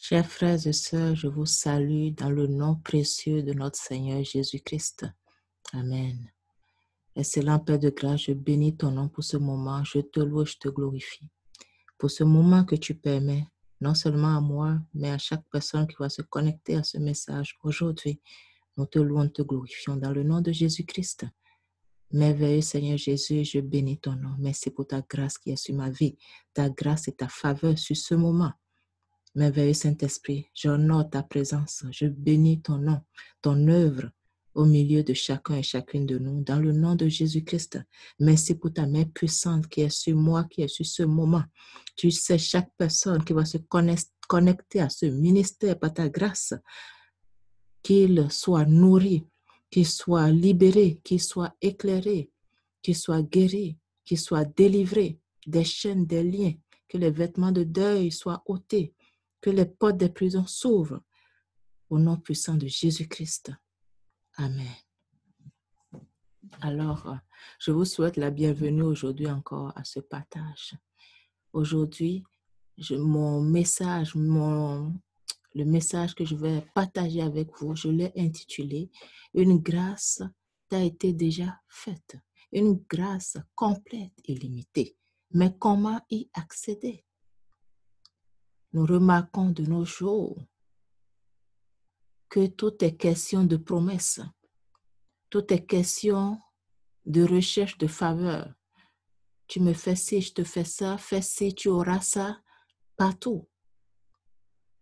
Chers frères et sœurs, je vous salue dans le nom précieux de notre Seigneur Jésus-Christ. Amen. Excellent Père de grâce, je bénis ton nom pour ce moment. Je te loue, je te glorifie. Pour ce moment que tu permets, non seulement à moi, mais à chaque personne qui va se connecter à ce message aujourd'hui. Nous te louons, te glorifions dans le nom de Jésus-Christ. Merveilleux Seigneur Jésus, je bénis ton nom. Merci pour ta grâce qui est sur ma vie, ta grâce et ta faveur sur ce moment. Merveilleux Saint-Esprit, j'honore ta présence, je bénis ton nom, ton œuvre au milieu de chacun et chacune de nous, dans le nom de Jésus-Christ. Merci pour ta main puissante qui est sur moi, qui est sur ce moment. Tu sais chaque personne qui va se connecter à ce ministère par ta grâce, qu'il soit nourri, qu'il soit libéré, qu'il soit éclairé, qu'il soit guéri, qu'il soit délivré des chaînes, des liens, que les vêtements de deuil soient ôtés, que les portes des prisons s'ouvrent au nom puissant de Jésus-Christ. Amen. Alors, je vous souhaite la bienvenue aujourd'hui encore à ce partage. Aujourd'hui, le message que je vais partager avec vous, je l'ai intitulé « Une grâce t'a été déjà faite ». Une grâce complète et limitée. Mais comment y accéder? Nous remarquons de nos jours que tout est question de promesses, tout est question de recherche de faveur. Tu me fais ci, je te fais ça, fais ci, tu auras ça, partout.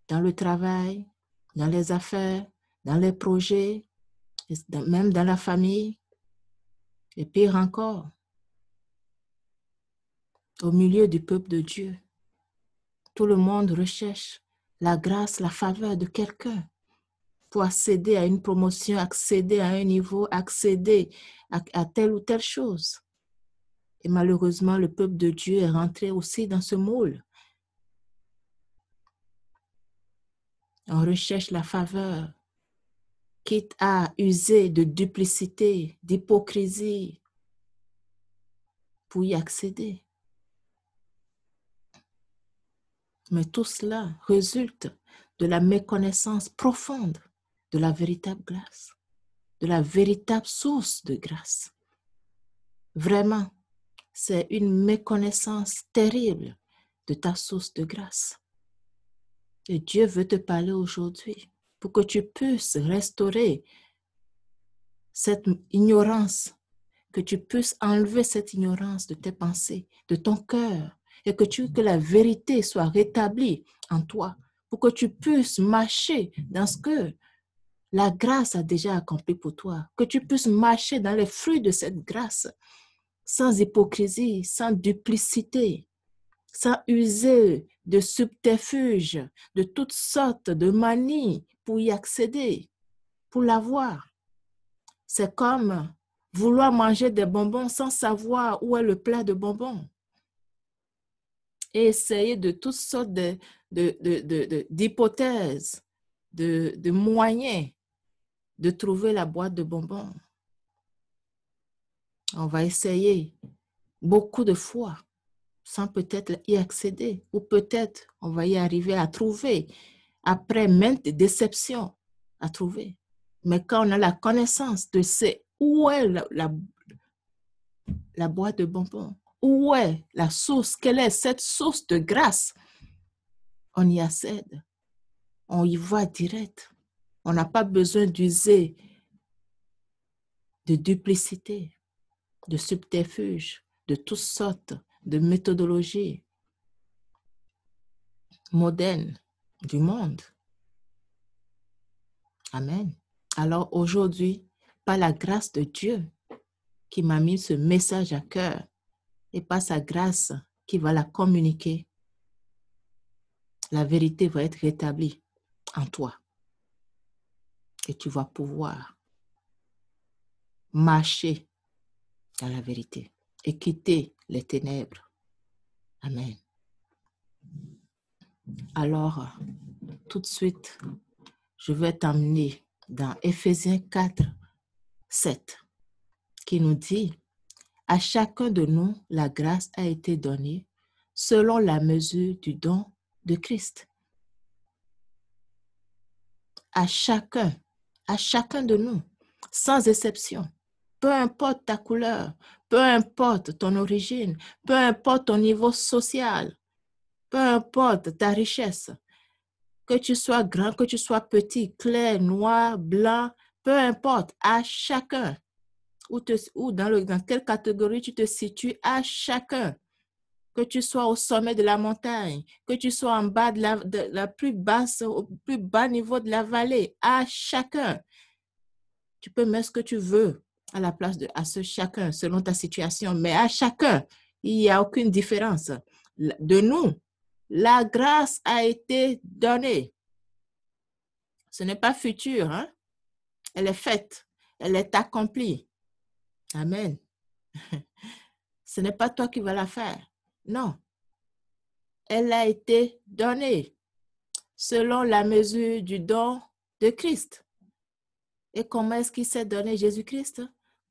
Dans le travail, dans les affaires, dans les projets, même dans la famille, et pire encore, au milieu du peuple de Dieu. Tout le monde recherche la grâce, la faveur de quelqu'un pour accéder à une promotion, accéder à un niveau, accéder à telle ou telle chose. Et malheureusement, le peuple de Dieu est rentré aussi dans ce moule. On recherche la faveur, quitte à user de duplicité, d'hypocrisie pour y accéder. Mais tout cela résulte de la méconnaissance profonde de la véritable grâce, de la véritable source de grâce. Vraiment, c'est une méconnaissance terrible de ta source de grâce. Et Dieu veut te parler aujourd'hui pour que tu puisses restaurer cette ignorance, que tu puisses enlever cette ignorance de tes pensées, de ton cœur, et que la vérité soit rétablie en toi, pour que tu puisses marcher dans ce que la grâce a déjà accompli pour toi, que tu puisses marcher dans les fruits de cette grâce, sans hypocrisie, sans duplicité, sans user de subterfuges, de toutes sortes de manies pour y accéder, pour l'avoir. C'est comme vouloir manger des bonbons sans savoir où est le plat de bonbons. Et essayer de toutes sortes d'hypothèses, de moyens de trouver la boîte de bonbons. On va essayer beaucoup de fois sans peut-être y accéder, ou peut-être on va y arriver à trouver après maintes déceptions à trouver. Mais quand on a la connaissance de où est la boîte de bonbons, où est la source, quelle est cette source de grâce, on y accède, on y va direct. On n'a pas besoin d'user de duplicité, de subterfuge, de toutes sortes de méthodologies modernes du monde. Amen. Alors aujourd'hui, par la grâce de Dieu qui m'a mis ce message à cœur et par sa grâce qui va la communiquer, la vérité va être rétablie en toi. Et tu vas pouvoir marcher dans la vérité et quitter les ténèbres. Amen. Alors, tout de suite, je vais t'emmener dans Éphésiens 4, 7, qui nous dit « À chacun de nous, la grâce a été donnée selon la mesure du don de Christ. » à chacun de nous, sans exception. Peu importe ta couleur, peu importe ton origine, peu importe ton niveau social, peu importe ta richesse, que tu sois grand, que tu sois petit, clair, noir, blanc, peu importe, à chacun, ou dans quelle catégorie tu te situes, à chacun, que tu sois au sommet de la montagne, que tu sois en bas de la plus basse, au plus bas niveau de la vallée, à chacun. Tu peux mettre ce que tu veux à la place à ce chacun, selon ta situation, mais à chacun, il n'y a aucune différence. De nous, la grâce a été donnée. Ce n'est pas futur, hein? Elle est faite, elle est accomplie. Amen. Ce n'est pas toi qui vas la faire. Non. Elle a été donnée selon la mesure du don de Christ. Et comment est-ce qu'il s'est donné Jésus-Christ?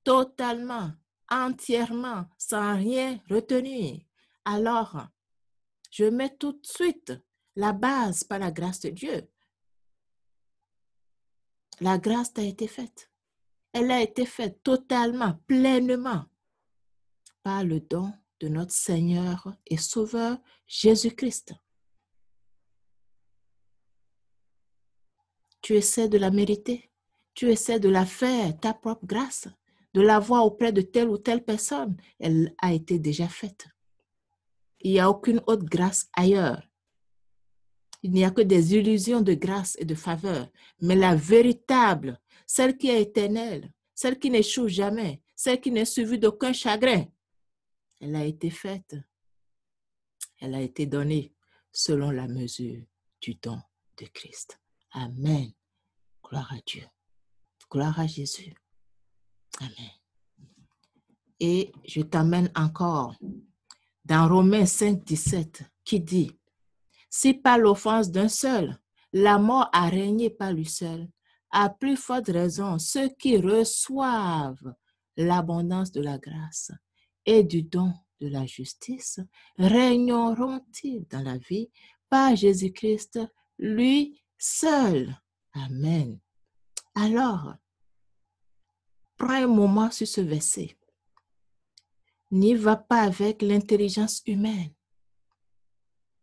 Totalement, entièrement, sans rien retenir. Alors, je mets tout de suite la base par la grâce de Dieu. La grâce a été faite. Elle a été faite totalement, pleinement par le don de notre Seigneur et Sauveur Jésus-Christ. Tu essaies de la mériter. Tu essaies de la faire, ta propre grâce, de la voir auprès de telle ou telle personne. Elle a été déjà faite. Il n'y a aucune autre grâce ailleurs. Il n'y a que des illusions de grâce et de faveur. Mais la véritable, celle qui est éternelle, celle qui n'échoue jamais, celle qui n'est suivie d'aucun chagrin, elle a été faite. Elle a été donnée selon la mesure du don de Christ. Amen. Gloire à Dieu. Gloire à Jésus. Amen. Et je t'amène encore dans Romains 5, 17, qui dit, « Si par l'offense d'un seul, la mort a régné par lui seul, à plus forte raison, ceux qui reçoivent l'abondance de la grâce et du don de la justice régneront-ils dans la vie par Jésus-Christ, lui seul. » Amen. Alors, prends un moment sur ce verset. N'y va pas avec l'intelligence humaine.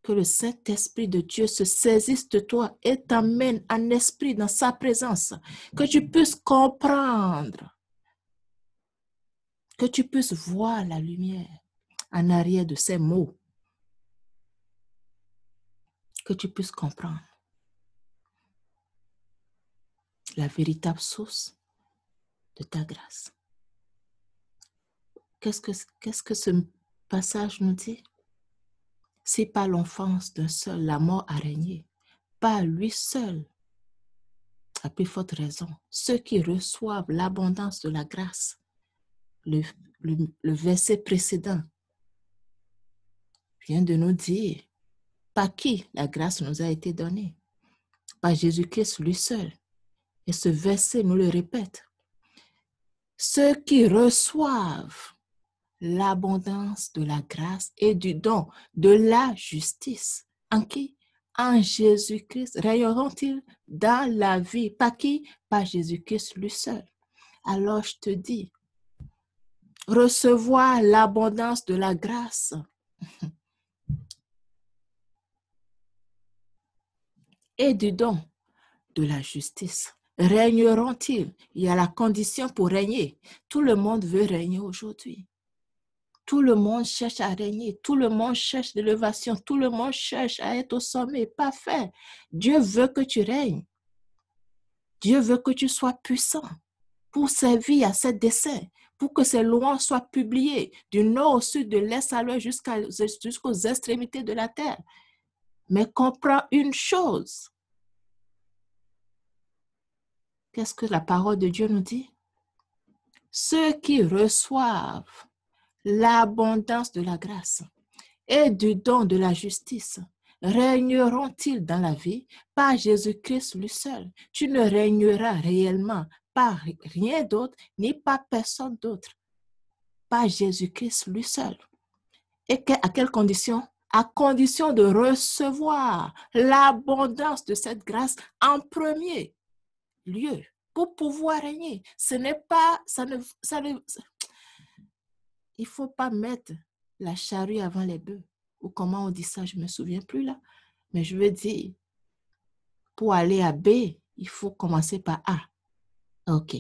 Que le Saint-Esprit de Dieu se saisisse de toi et t'amène en esprit dans sa présence. Que tu puisses comprendre. Que tu puisses voir la lumière en arrière de ces mots. Que tu puisses comprendre la véritable source de ta grâce. Qu'est-ce que ce passage nous dit? Si par l'offense d'un seul, la mort a régné, par lui seul, à plus forte raison, ceux qui reçoivent l'abondance de la grâce. Le verset précédent vient de nous dire par qui la grâce nous a été donnée. Par Jésus-Christ lui seul. Et ce verset nous le répète. Ceux qui reçoivent l'abondance de la grâce et du don de la justice. En qui? En Jésus-Christ. Rayonneront-ils dans la vie? Par qui? Par Jésus-Christ lui seul. Alors je te dis, recevoir l'abondance de la grâce et du don de la justice. Régneront-ils? Il y a la condition pour régner. Tout le monde veut régner aujourd'hui. Tout le monde cherche à régner. Tout le monde cherche l'élévation. Tout le monde cherche à être au sommet. Parfait. Dieu veut que tu règnes. Dieu veut que tu sois puissant pour servir à ses desseins, pour que ses lois soient publiées du nord au sud, de l'est à l'ouest jusqu'aux extrémités de la terre. Mais comprends une chose. Qu'est-ce que la parole de Dieu nous dit? Ceux qui reçoivent l'abondance de la grâce et du don de la justice régneront-ils dans la vie par Jésus-Christ lui seul? Tu ne régneras réellement par rien d'autre, ni par personne d'autre, par Jésus-Christ lui seul. Et à quelle condition? À condition de recevoir l'abondance de cette grâce en premier. lieu pour pouvoir régner. Ce n'est pas, il ne faut pas mettre la charrue avant les bœufs. Ou comment on dit ça, je ne me souviens plus là. Mais je veux dire, pour aller à B, il faut commencer par A. OK.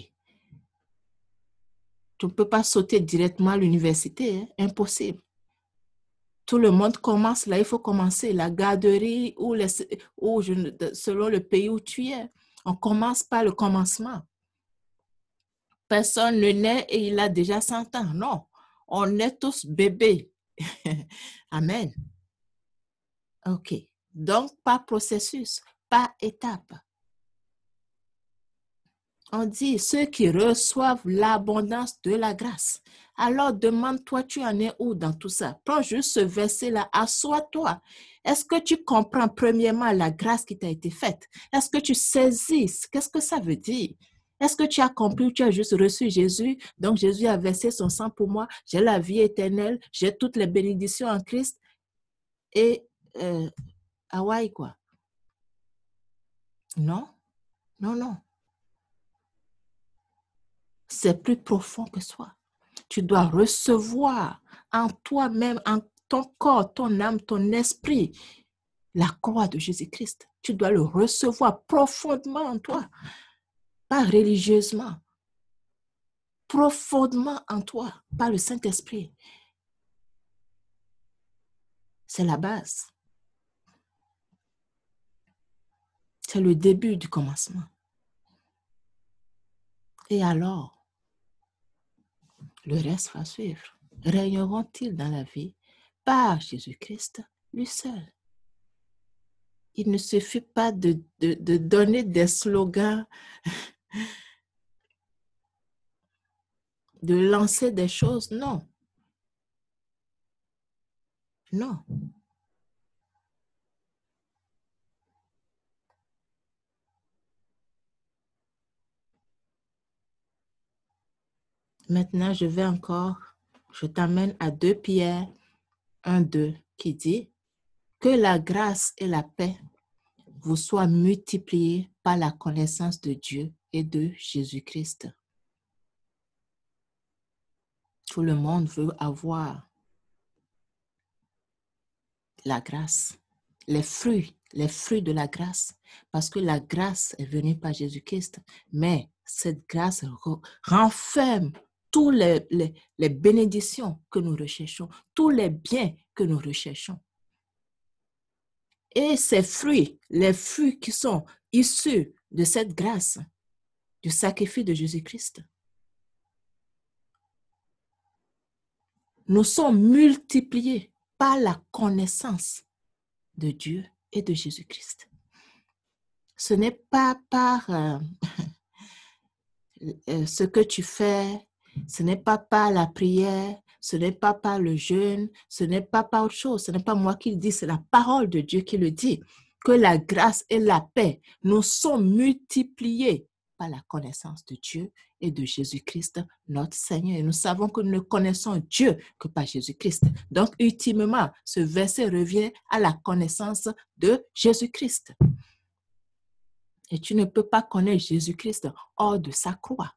Tu ne peux pas sauter directement à l'université, hein? Impossible. Tout le monde commence là, il faut commencer. La garderie ou selon le pays où tu es, on commence par le commencement. Personne ne naît et il a déjà 100 ans. Non, on est tous bébés. Amen. OK. Donc, par processus, par étape. On dit ceux qui reçoivent l'abondance de la grâce. Alors, demande-toi, tu en es où dans tout ça? Prends juste ce verset-là, assois-toi. Est-ce que tu comprends premièrement la grâce qui t'a été faite? Est-ce que tu saisis? Qu'est-ce que ça veut dire? Est-ce que tu as compris ou tu as juste reçu Jésus? Donc, Jésus a versé son sang pour moi. J'ai la vie éternelle. J'ai toutes les bénédictions en Christ. Et Hawaï, quoi? Non, non, non. C'est plus profond que soi. Tu dois recevoir en toi-même, en ton corps, ton âme, ton esprit, la croix de Jésus-Christ. Tu dois le recevoir profondément en toi, pas religieusement, profondément en toi, par le Saint-Esprit. C'est la base. C'est le début du commencement. Et alors, le reste va suivre. Régneront-ils dans la vie par Jésus-Christ, lui seul? Il ne suffit pas de donner des slogans, de lancer des choses. Non. Non. Maintenant, je t'amène à 2 Pierre 1:2 qui dit que la grâce et la paix vous soient multipliées par la connaissance de Dieu et de Jésus-Christ. Tout le monde veut avoir la grâce, les fruits de la grâce, parce que la grâce est venue par Jésus-Christ, mais cette grâce renferme tous les bénédictions que nous recherchons, tous les biens que nous recherchons. Et ces fruits, les fruits qui sont issus de cette grâce, du sacrifice de Jésus-Christ, nous sont multipliés par la connaissance de Dieu et de Jésus-Christ. Ce n'est pas par ce que tu fais, ce n'est pas par la prière, ce n'est pas par le jeûne, ce n'est pas par autre chose, ce n'est pas moi qui le dis, c'est la parole de Dieu qui le dit, que la grâce et la paix nous sont multipliées par la connaissance de Dieu et de Jésus-Christ, notre Seigneur. Et nous savons que nous ne connaissons Dieu que par Jésus-Christ. Donc, ultimement, ce verset revient à la connaissance de Jésus-Christ. Et tu ne peux pas connaître Jésus-Christ hors de sa croix,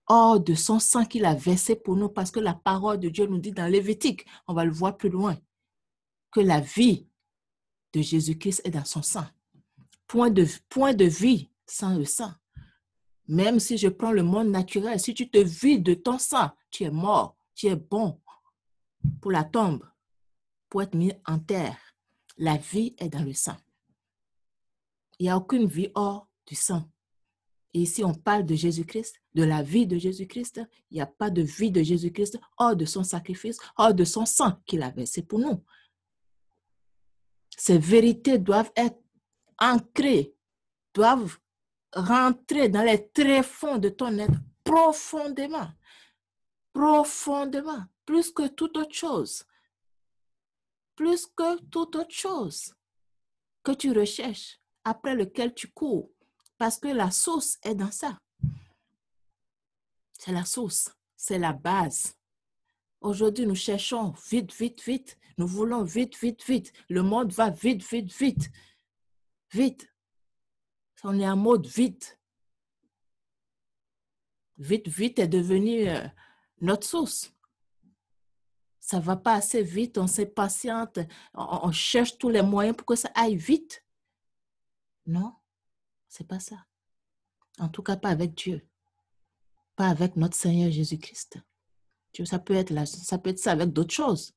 hors de son sang qu'il a versé pour nous, parce que la parole de Dieu nous dit dans Lévitique, on va le voir plus loin, que la vie de Jésus-Christ est dans son sang. Point de vie sans le sang. Même si je prends le monde naturel, si tu te vides de ton sang, tu es mort, tu es bon pour la tombe, pour être mis en terre. La vie est dans le sang. Il n'y a aucune vie hors du sang. Et ici, on parle de Jésus-Christ, de la vie de Jésus-Christ. Il n'y a pas de vie de Jésus-Christ hors de son sacrifice, hors de son sang qu'il a versé pour nous. Ces vérités doivent être ancrées, doivent rentrer dans les tréfonds de ton être profondément, profondément, plus que toute autre chose. Plus que toute autre chose que tu recherches, après lequel tu cours. Parce que la source est dans ça. C'est la source, c'est la base. Aujourd'hui, nous cherchons vite, vite, vite. Nous voulons vite, vite, vite. Le monde va vite, vite, vite. Vite. On est en mode vite. Vite, vite est devenu notre source. Ça ne va pas assez vite, on s'impatiente, on cherche tous les moyens pour que ça aille vite. Non, ce n'est pas ça. En tout cas, pas avec Dieu. Pas avec notre Seigneur Jésus-Christ. Ça peut être ça avec d'autres choses.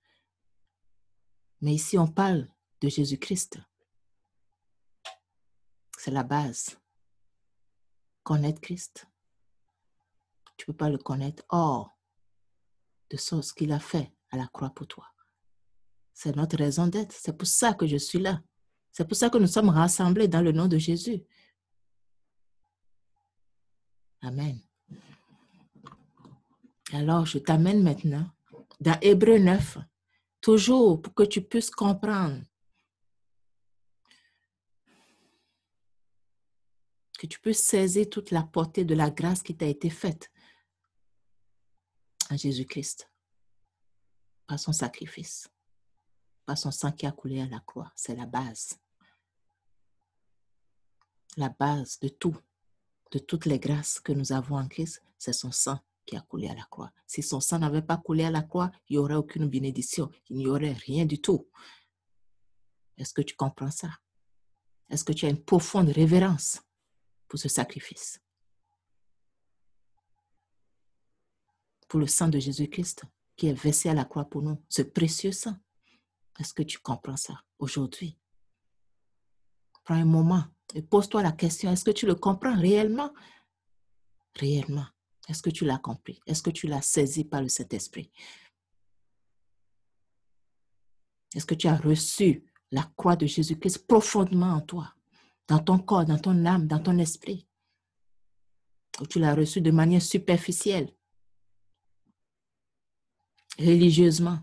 Mais ici, on parle de Jésus-Christ. C'est la base. Connaître Christ. Tu ne peux pas le connaître hors de ce qu'il a fait à la croix pour toi. C'est notre raison d'être. C'est pour ça que je suis là. C'est pour ça que nous sommes rassemblés dans le nom de Jésus. Amen. Alors, je t'amène maintenant dans Hébreux 9, toujours pour que tu puisses comprendre, que tu puisses saisir toute la portée de la grâce qui t'a été faite en Jésus-Christ, par son sacrifice, par son sang qui a coulé à la croix. C'est la base. La base de tout, de toutes les grâces que nous avons en Christ, c'est son sang qui a coulé à la croix. Si son sang n'avait pas coulé à la croix, il n'y aurait aucune bénédiction. Il n'y aurait rien du tout. Est-ce que tu comprends ça? Est-ce que tu as une profonde révérence pour ce sacrifice? Pour le sang de Jésus-Christ qui est versé à la croix pour nous, ce précieux sang. Est-ce que tu comprends ça aujourd'hui? Prends un moment et pose-toi la question, est-ce que tu le comprends réellement? Réellement. Est-ce que tu l'as compris? Est-ce que tu l'as saisi par le Saint-Esprit? Est-ce que tu as reçu la croix de Jésus-Christ profondément en toi, dans ton corps, dans ton âme, dans ton esprit? Ou tu l'as reçu de manière superficielle, religieusement?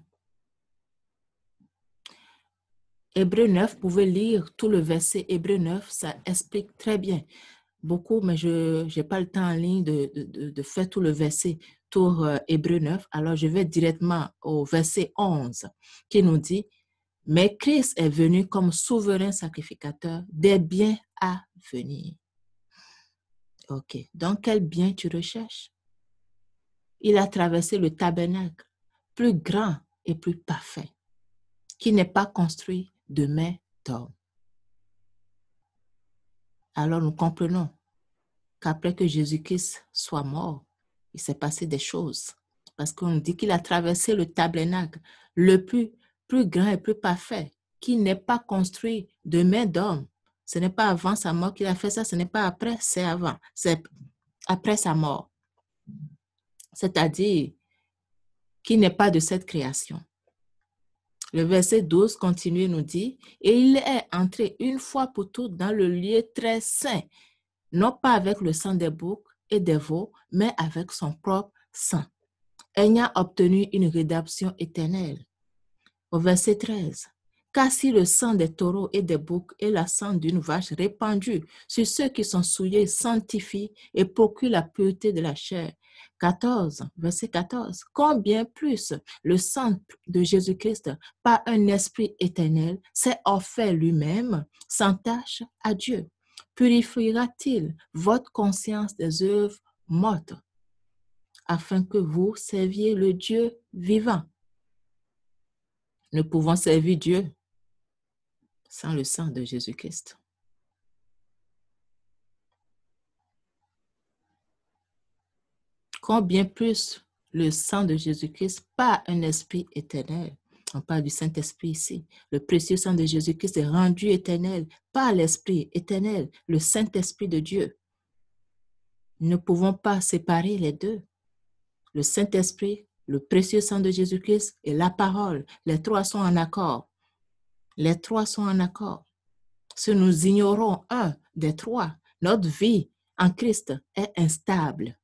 Hébreux 9, vous pouvez lire tout le verset Hébreux 9, ça explique très bien. Beaucoup, mais je n'ai pas le temps en ligne de faire tout le verset pour Hébreux 9. Alors, je vais directement au verset 11 qui nous dit « Mais Christ est venu comme souverain sacrificateur des biens à venir. » Ok, donc quel bien tu recherches? Il a traversé le tabernacle, plus grand et plus parfait, qui n'est pas construit de main d'homme. Alors, nous comprenons qu'après que Jésus-Christ soit mort, il s'est passé des choses. Parce qu'on dit qu'il a traversé le tabernacle, le plus grand et plus parfait, qui n'est pas construit de main d'homme. Ce n'est pas avant sa mort qu'il a fait ça, ce n'est pas après, c'est avant. C'est après sa mort. C'est-à-dire qu'il n'est pas de cette création. Le verset 12 continue et nous dit, « Et il est entré une fois pour toutes dans le lieu très saint, non pas avec le sang des boucs et des veaux, mais avec son propre sang, ayant obtenu une rédemption éternelle. » Au verset 13, « Car si le sang des taureaux et des boucs et la sang d'une vache répandue sur ceux qui sont souillés sanctifie et procure la pureté de la chair. » 14, verset 14, « Combien plus le sang de Jésus-Christ par un esprit éternel s'est offert lui-même sans tâche à Dieu. Purifiera-t-il votre conscience des œuvres mortes afin que vous serviez le Dieu vivant? » Nous pouvons servir Dieu sans le sang de Jésus-Christ. Combien plus le sang de Jésus-Christ par un esprit éternel. On parle du Saint-Esprit ici. Le précieux sang de Jésus-Christ est rendu éternel par l'Esprit éternel, le Saint-Esprit de Dieu. Nous ne pouvons pas séparer les deux. Le Saint-Esprit, le précieux sang de Jésus-Christ et la parole. Les trois sont en accord. Les trois sont en accord. Si nous ignorons un des trois, notre vie en Christ est instable.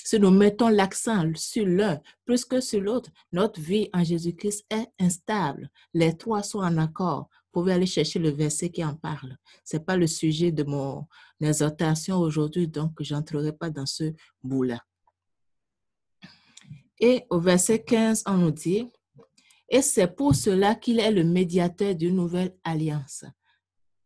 Si nous mettons l'accent sur l'un plus que sur l'autre, notre vie en Jésus-Christ est instable. Les trois sont en accord. Vous pouvez aller chercher le verset qui en parle. Ce n'est pas le sujet de mon exhortation aujourd'hui, donc je n'entrerai pas dans ce bout-là. Et au verset 15, on nous dit, « Et c'est pour cela qu'il est le médiateur d'une nouvelle alliance,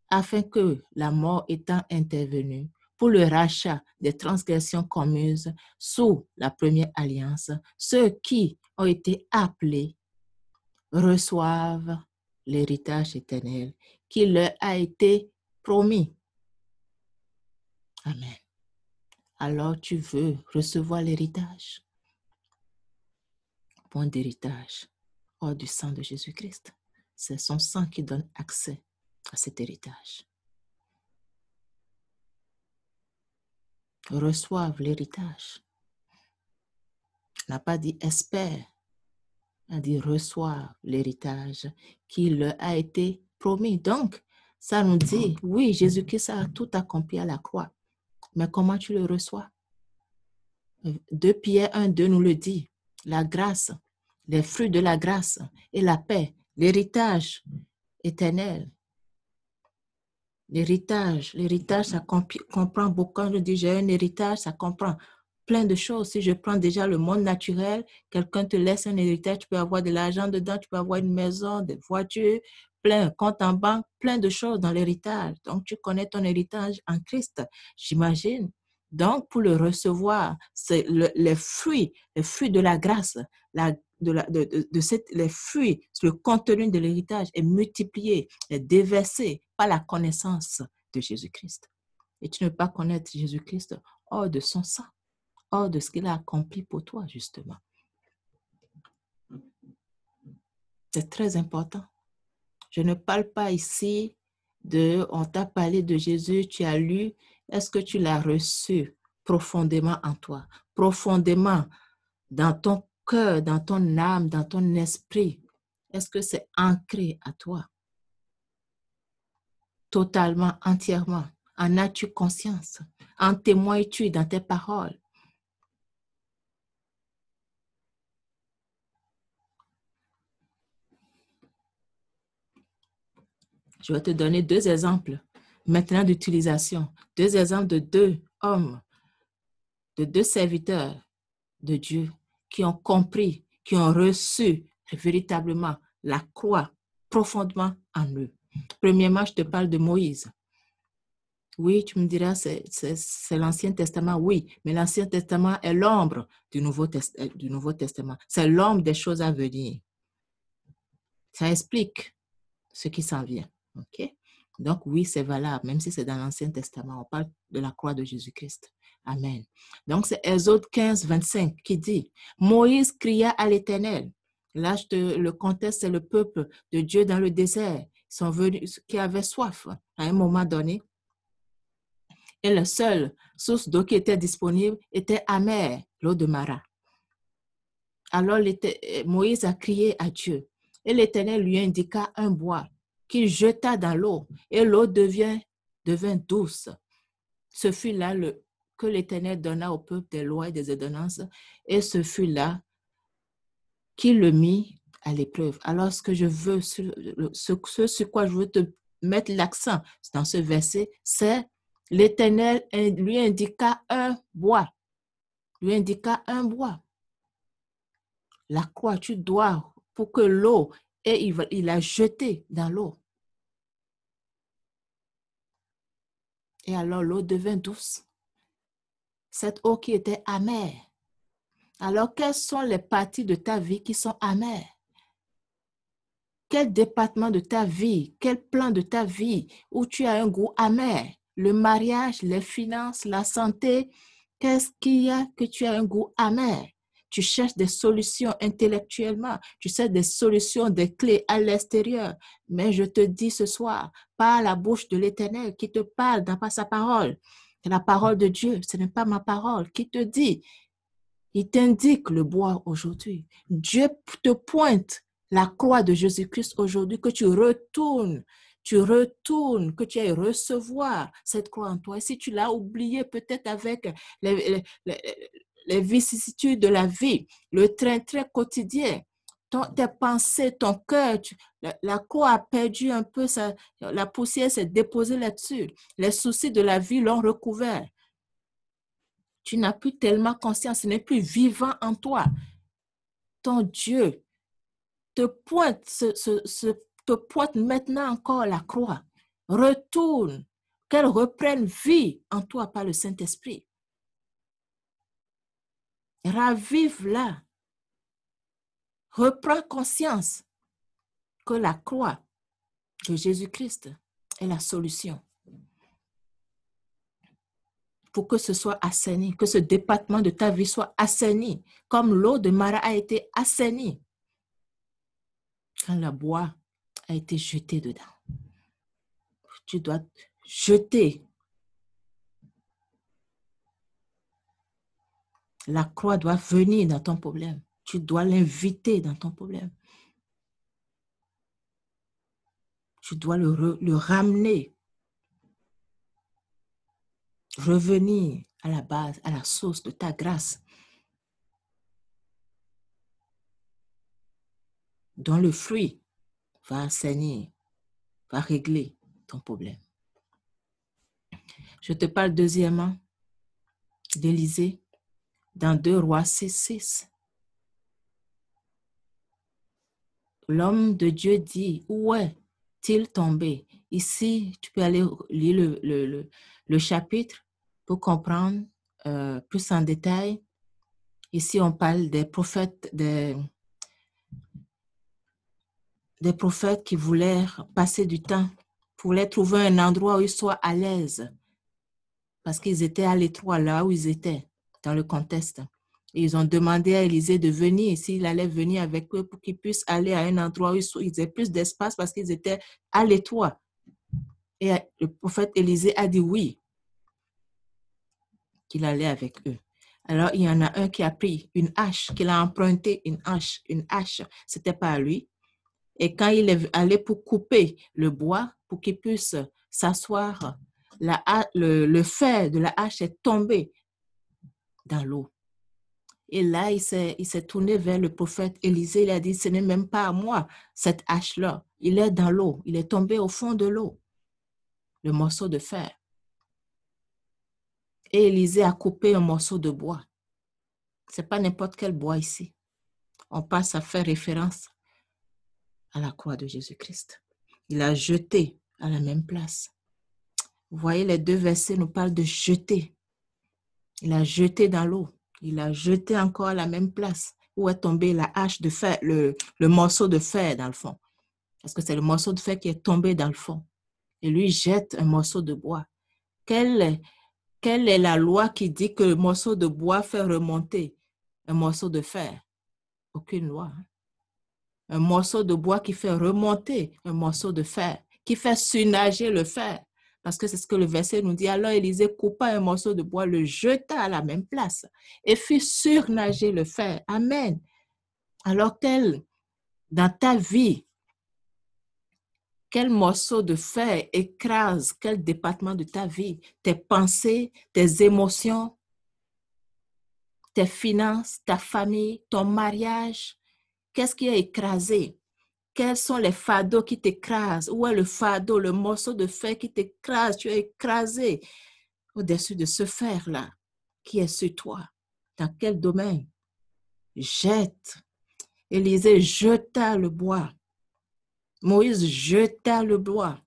afin que, la mort étant intervenue, pour le rachat des transgressions commises sous la première alliance, ceux qui ont été appelés reçoivent l'héritage éternel qui leur a été promis. Amen. Alors tu veux recevoir l'héritage. Point d'héritage hors du sang de Jésus-Christ. C'est son sang qui donne accès à cet héritage. Reçoivent l'héritage. On n'a pas dit espère, on a dit reçoivent l'héritage qui leur a été promis. Donc, ça nous dit, oui, Jésus-Christ a tout accompli à la croix, mais comment tu le reçois? 2 Pierre 1:2 nous le dit, la grâce, les fruits de la grâce et la paix, l'héritage éternel. L'héritage, ça comprend beaucoup. Quand je dis j'ai un héritage, ça comprend plein de choses. Si je prends déjà le monde naturel, quelqu'un te laisse un héritage, tu peux avoir de l'argent dedans, tu peux avoir une maison, des voitures, plein, compte en banque, plein de choses dans l'héritage. Donc, tu connais ton héritage en Christ, j'imagine. Donc, pour le recevoir, c'est les fruits de la grâce, les fruits, le contenu de l'héritage est multiplié, est déversé par la connaissance de Jésus-Christ. Et tu ne peux pas connaître Jésus-Christ hors de son sang, hors de ce qu'il a accompli pour toi, justement. C'est très important. Je ne parle pas ici on t'a parlé de Jésus, tu as lu, est-ce que tu l'as reçu profondément en toi, profondément dans ton cœur, dans ton âme, dans ton esprit? Est-ce que c'est ancré à toi? Totalement, entièrement. En as-tu conscience? En témoignes-tu dans tes paroles? Je vais te donner 2 exemples maintenant d'utilisation. 2 exemples de 2 hommes, de 2 serviteurs de Dieu qui ont compris, qui ont reçu véritablement la croix profondément en eux. Premièrement, je te parle de Moïse. Oui, tu me diras, c'est l'Ancien Testament, oui, mais l'Ancien Testament est l'ombre du Nouveau Testament. C'est l'ombre des choses à venir. Ça explique ce qui s'en vient. OK? Donc, oui, c'est valable, même si c'est dans l'Ancien Testament. On parle de la croix de Jésus-Christ. Amen. Donc, c'est Exode 15:25 qui dit, Moïse cria à l'Éternel. Là, le contexte, c'est le peuple de Dieu dans le désert. Ils sont venus, qui avaient soif à un moment donné. Et la seule source d'eau qui était disponible était amère, l'eau de Mara. Alors, Moïse a crié à Dieu. Et l'Éternel lui indiqua un bois qu'il jeta dans l'eau. Et l'eau devint douce. Ce fut là que l'Éternel donna au peuple des lois et des ordonnances. Et ce fut là qu'il le mit à l'épreuve. Alors, ce que je veux, ce sur quoi je veux te mettre l'accent dans ce verset, c'est l'Éternel lui indiqua un bois. Lui indiqua un bois. La croix, tu dois, pour que l'eau, et il l'a jeté dans l'eau. Et alors l'eau devint douce. Cette eau qui était amère. Alors, quelles sont les parties de ta vie qui sont amères? Quel département de ta vie, quel plan de ta vie où tu as un goût amer? Le mariage, les finances, la santé, qu'est-ce qu'il y a que tu as un goût amer? Tu cherches des solutions intellectuellement, tu cherches des solutions, des clés à l'extérieur. Mais je te dis ce soir, par la bouche de l'Éternel qui te parle dans sa parole, c'est la parole de Dieu, ce n'est pas ma parole, qui te dit, il t'indique le bois aujourd'hui. Dieu te pointe la croix de Jésus-Christ aujourd'hui, que tu retournes, que tu ailles recevoir cette croix en toi. Et si tu l'as oublié peut-être avec les vicissitudes de la vie, le train-train quotidien, tes pensées, ton cœur, la croix a perdu un peu, la poussière s'est déposée là-dessus. Les soucis de la vie l'ont recouvert. Tu n'as plus tellement conscience, ce n'est plus vivant en toi. Ton Dieu te pointe maintenant encore la croix. Retourne qu'elles reprennent vie en toi par le Saint-Esprit. Ravive-la. Reprends conscience que la croix de Jésus-Christ est la solution pour que ce soit assaini, que ce département de ta vie soit assaini, comme l'eau de Mara a été assainie quand le bois a été jeté dedans. Tu dois jeter. La croix doit venir dans ton problème. Tu dois l'inviter dans ton problème. Tu dois le ramener. Revenir à la base, à la source de ta grâce. Dont le fruit va assainir, va régler ton problème. Je te parle deuxièmement d'Élisée dans 2 Rois 6. L'homme de Dieu dit, où est-il tombé? Ici, tu peux aller lire le chapitre pour comprendre plus en détail. Ici, on parle des prophètes, des prophètes qui voulaient passer du temps, voulaient trouver un endroit où ils soient à l'aise, parce qu'ils étaient à l'étroit là où ils étaient, dans le contexte. Et ils ont demandé à Élisée de venir, s'il allait venir avec eux pour qu'ils puissent aller à un endroit où ils aient plus d'espace parce qu'ils étaient à l'étroit. Et le prophète Élisée a dit oui, qu'il allait avec eux. Alors, il y en a un qui a pris une hache, qu'il a emprunté une hache, c'était pas à lui. Et quand il est allé pour couper le bois, pour qu'il puisse s'asseoir, le fer de la hache est tombé dans l'eau. Et là, il s'est tourné vers le prophète Élisée. Il a dit, ce n'est même pas à moi, cette hache-là. Il est dans l'eau. Il est tombé au fond de l'eau, le morceau de fer. Et Élisée a coupé un morceau de bois. Ce n'est pas n'importe quel bois ici. On passe à faire référence à la croix de Jésus-Christ. Il a jeté à la même place. Vous voyez, les 2 versets nous parlent de jeter. Il a jeté dans l'eau. Il a jeté encore à la même place où est tombée la hache de fer, le morceau de fer dans le fond. Parce que c'est le morceau de fer qui est tombé dans le fond. Et lui jette un morceau de bois. Quelle est la loi qui dit que le morceau de bois fait remonter un morceau de fer? Aucune loi. Un morceau de bois qui fait remonter un morceau de fer, qui fait surnager le fer. Parce que c'est ce que le verset nous dit. Alors Élisée coupa un morceau de bois, le jeta à la même place et fit surnager le fer. Amen. Alors dans ta vie, quel morceau de fer écrase quel département de ta vie? Tes pensées, tes émotions, tes finances, ta famille, ton mariage. Qu'est-ce qui est écrasé? Quels sont les fardeaux qui t'écrasent? Où est le fardeau, le morceau de fer qui t'écrase? Tu es écrasé au-dessus de ce fer-là qui est sur toi. Dans quel domaine? Jette. Élisée jeta le bois. Moïse jeta le bois.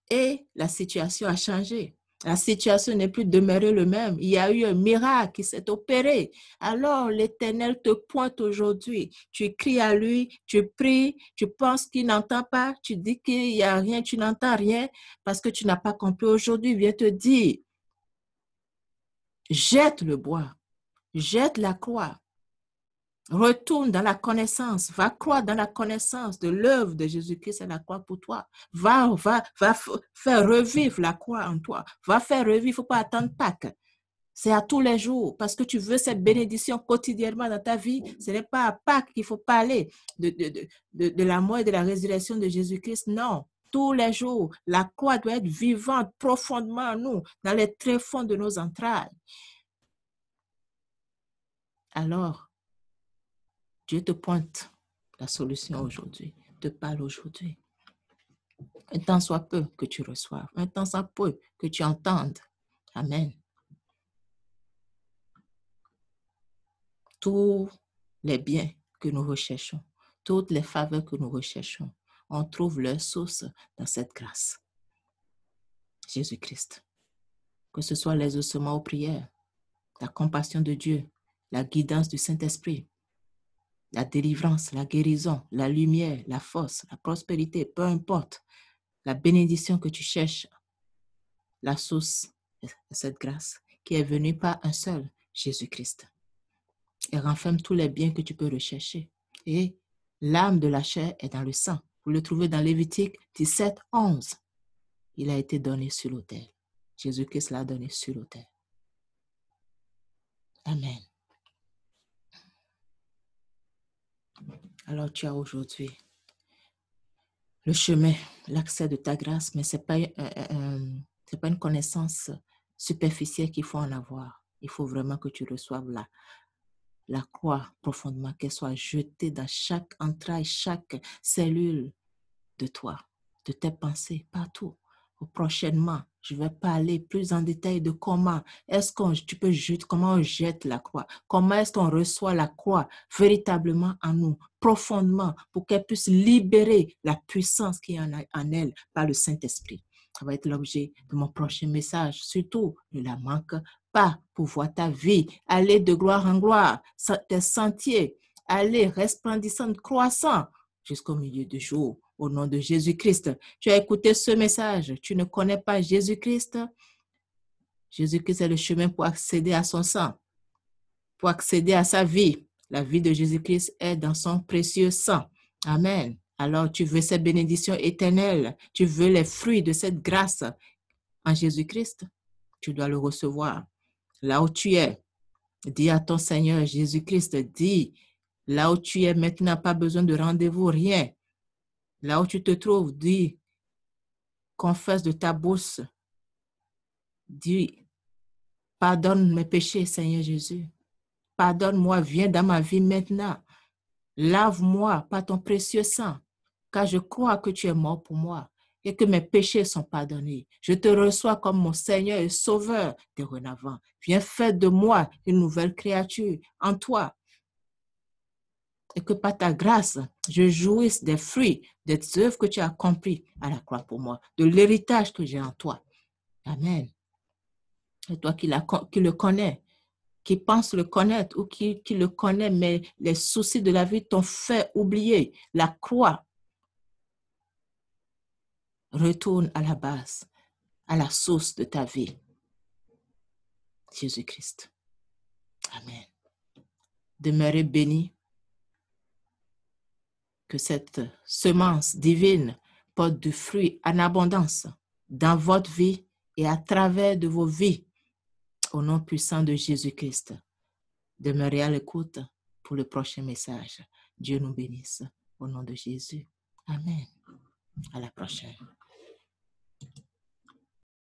Et la situation a changé. La situation n'est plus demeurée le même. Il y a eu un miracle qui s'est opéré. Alors l'Éternel te pointe aujourd'hui. Tu cries à lui, tu pries, tu penses qu'il n'entend pas, tu dis qu'il n'y a rien, tu n'entends rien parce que tu n'as pas compris. Aujourd'hui, il vient te dire, jette le bois, jette la croix. Retourne dans la connaissance, va croire dans la connaissance de l'œuvre de Jésus-Christ à la croix pour toi. Va faire revivre la croix en toi. Va faire revivre, il ne faut pas attendre Pâques. C'est à tous les jours parce que tu veux cette bénédiction quotidiennement dans ta vie. Ce n'est pas à Pâques qu'il faut parler de la mort et de la résurrection de Jésus-Christ. Non, tous les jours, la croix doit être vivante profondément en nous, dans les tréfonds de nos entrailles. Alors, Dieu te pointe la solution aujourd'hui, te parle aujourd'hui. Un temps soit peu que tu reçoives, un temps soit peu que tu entendes. Amen. Tous les biens que nous recherchons, toutes les faveurs que nous recherchons, on trouve leur source dans cette grâce. Jésus-Christ. Que ce soit l'exaucement aux prières, la compassion de Dieu, la guidance du Saint-Esprit, la délivrance, la guérison, la lumière, la force, la prospérité, peu importe, la bénédiction que tu cherches, la source de cette grâce qui est venue par un seul, Jésus-Christ. Et renferme tous les biens que tu peux rechercher. Et l'âme de la chair est dans le sang. Vous le trouvez dans Lévitique 17, 11. Il a été donné sur l'autel. Jésus-Christ l'a donné sur l'autel. Amen. Alors tu as aujourd'hui le chemin, l'accès de ta grâce, mais ce n'est pas une connaissance superficielle qu'il faut en avoir. Il faut vraiment que tu reçoives la croix profondément, qu'elle soit jetée dans chaque entraille, chaque cellule de toi, de tes pensées, partout. Prochainement, je vais parler plus en détail de comment comment on jette la croix, comment est-ce qu'on reçoit la croix véritablement en nous, profondément, pour qu'elle puisse libérer la puissance qui est en elle par le Saint-Esprit. Ça va être l'objet de mon prochain message. Surtout, ne la manque pas pour voir ta vie aller de gloire en gloire, tes sentiers, aller resplendissant, croissant jusqu'au milieu du jour. Au nom de Jésus-Christ. Tu as écouté ce message. Tu ne connais pas Jésus-Christ. Jésus-Christ est le chemin pour accéder à son sang, pour accéder à sa vie. La vie de Jésus-Christ est dans son précieux sang. Amen. Alors, tu veux cette bénédiction éternelle. Tu veux les fruits de cette grâce en Jésus-Christ. Tu dois le recevoir. Là où tu es, dis à ton Seigneur Jésus-Christ, dis, là où tu es maintenant, pas besoin de rendez-vous, rien. Là où tu te trouves, dis, confesse de ta bouche, dis, pardonne mes péchés, Seigneur Jésus. Pardonne-moi, viens dans ma vie maintenant. Lave-moi par ton précieux sang, car je crois que tu es mort pour moi et que mes péchés sont pardonnés. Je te reçois comme mon Seigneur et Sauveur dorénavant. Viens faire de moi une nouvelle créature en toi. Et que par ta grâce, je jouisse des fruits, des œuvres que tu as accomplies à la croix pour moi, de l'héritage que j'ai en toi. Amen. Et toi qui le connais, qui pense le connaître ou qui le connaît, mais les soucis de la vie t'ont fait oublier la croix, retourne à la base, à la source de ta vie, Jésus-Christ. Amen. Demeurez bénis. Que cette semence divine porte du fruit en abondance dans votre vie et à travers de vos vies. Au nom puissant de Jésus-Christ. Demeurez à l'écoute pour le prochain message. Dieu nous bénisse. Au nom de Jésus. Amen. À la prochaine.